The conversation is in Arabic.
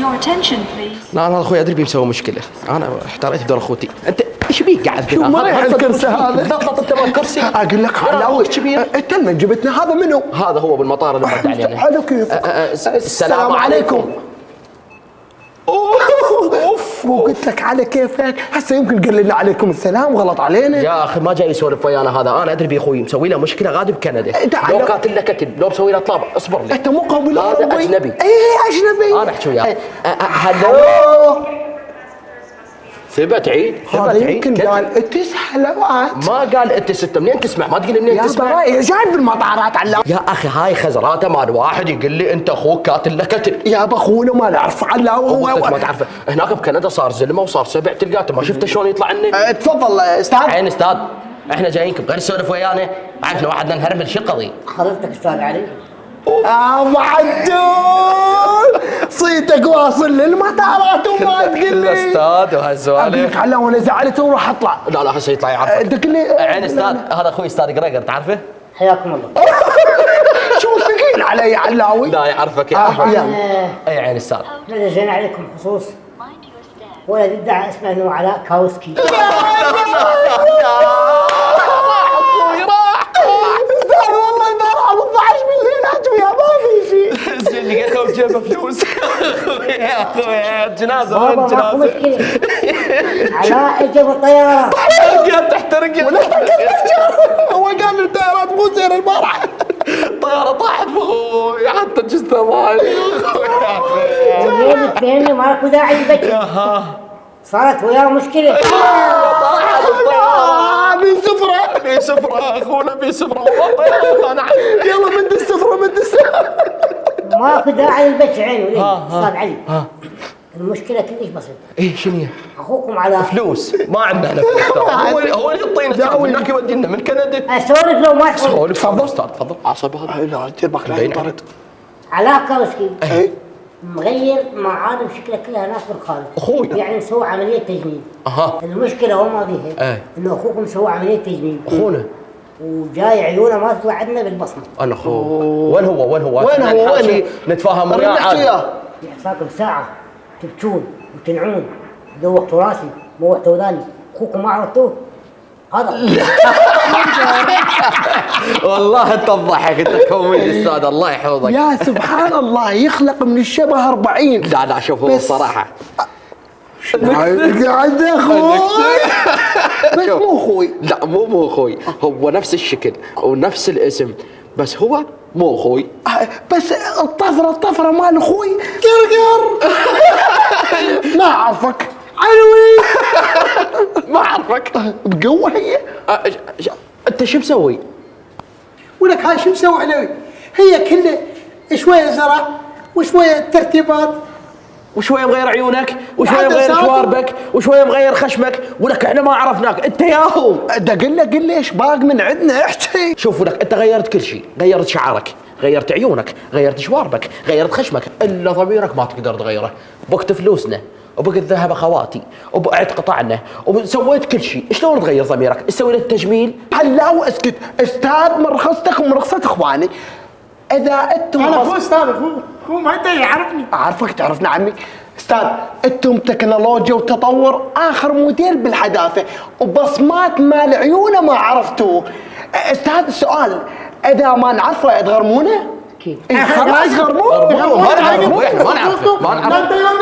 Your attention please. لا انا اخوي ادري بيسوي مشكله، انا احتريت بدور اخوتي. انت ايش بيك قاعد شو مريح الكرسي هذا؟ ضبط انت الكرسي. اقول لك حلاوه كبير. انت اللي جبتنا هذا منو؟ هذا هو بالمطار اللي مرد علينا. حلو كيف. السلام عليكم. اوف وقلت لك على كيفك، هسه يمكن قلنا عليكم السلام غلط علينا. يا اخي ما جاي يسولف ويانا هذا، انا ادري باخوي مسوي له مشكله غادي بكندا. لو قاتل له قتل، لو مسوي له طلب اصبر لي. انت مو قابل. هذا اجنبي. ايه اجنبي. انا احكي وياه. هلو ثبت عيد. هذا يمكن قال اتس حلوات. ما قال اتس. انت منين تسمع؟ ما تقول لي منين تسمع. يا جاي بالمطارات علام. يا اخي هاي خزراته مال واحد يقول لي انت اخوك قاتل له قتل. يا اخونا ما نعرف علاوه. ما تعرفه هناك بكندا صار زلمه وصار سبع تلقاته، ما شفته شلون يطلع لنا. تفضل استاذ. عين استاذ، احنا جايينكم غير تسولف ويانا. عرفنا واحد نهرمل شو القضيه؟ حضرتك استاذ علي. معدول صيتك واصل للمطارات وما تقول لي استاذ وهالسوالف. اقول لك علاوه انا زعلته وراح اطلع. لا هسه يطلع يعرفك. تقول لي عين استاذ، هذا اخوي استاذ قريقر تعرفه؟ حياكم الله. شو ثقيل علي علاوي. لا يعرفك يا اي عين استاذ. احنا دزينا عليكم خصوص ولد ادعى اسمه انه علاء كاوسكي. والله البارحه 15 مليون ويا ما في شيء. زين لقيته بجيبه فلوس. يا اخوي جنازه بابا وين ماكو جنازه؟ مشكله. علاء اجى بالطياره. قاعد تحترق. هو قال الطيارات مو زين البارحه. الطياره طاحت باخوي حتى جثه مالي. يا اخي والليل تفهمني ماكو داعي يبكي. صارت وياه مشكله. طاحت الطياره. من سفره. في سفره اخونا في سفره. انا يلا مد السفره مد السفره. ماكو داعي يبكي عينه. ليه استاذ علي؟ المشكله كلش بسيطه. ايه شنو هي؟ اخوكم علاء فلوس. ما عندنا احنا فلوس. هو اللي يعطينا من هناك يودي لنا من كندا. اسولف لو ما تسولف. تفضل استاذ تفضل. عصب هذا. لا دير بالك لا ينطرد. علاء كاوسكي ايه مغير معالم شكله كلها هناك بالخارج. اخوي يعني مسوي عمليه تجميل. المشكله هو ما بيها انه اخوكم مسوي عمليه تجميل. اخونا وجاي عيونه ما تطلع عندنا بالبصمه. انا اخوه. وين هو؟ وين نتفاهم وياه نحكي وياه. يعطاكم ساعه تبكون وتنعون. دوختوا راسي موحتوا ذاني. اخوكم ما عرفتوه هذا. والله انت تضحك. انت كوميدي استاذ الله يحفظك. يا سبحان الله يخلق من الشبه 40. لا شوف هو الصراحه قاعد اخوي بس مو اخوي. لا مو اخوي، هو نفس الشكل ونفس الاسم بس هو مو اخوي. بس الطفره مال اخوي قرقر. ما اعرفك علوي. ما اعرفك بقوه هي. انت شو مسوي؟ ولك هاي شو مسوي علوي؟ هي كلها شويه زرع وشويه ترتيبات وشويه مغير عيونك وشويه مغير شواربك وشويه مغير خشمك. ولك احنا ما عرفناك انت ياهو. ده قل لي ايش باق من عندنا احكي. شوف لك انت غيرت كل شيء، غيرت شعرك، غيرت عيونك، غيرت شواربك، غيرت خشمك، الا ضميرك ما تقدر تغيره. بقت فلوسنا وبقت ذهب اخواتي وبقعت قطعنا وسويت كل شيء، شلون تغير ضميرك؟ تسوي له التجميل؟ هلا واسكت استاذ من رخصتك ومن رخصة اخواني. اذا انتم انا اخو استاذ اخو ما انت يعرفني. اعرفك تعرفنا عمي. استاذ انتم تكنولوجيا وتطور اخر موديل بالحداثه وبصمات مال عيونه ما عرفتوه. استاذ السؤال اذا ما نعرفه تغرمونه؟ اكيد. خلاص غرموه. ما نعرفه.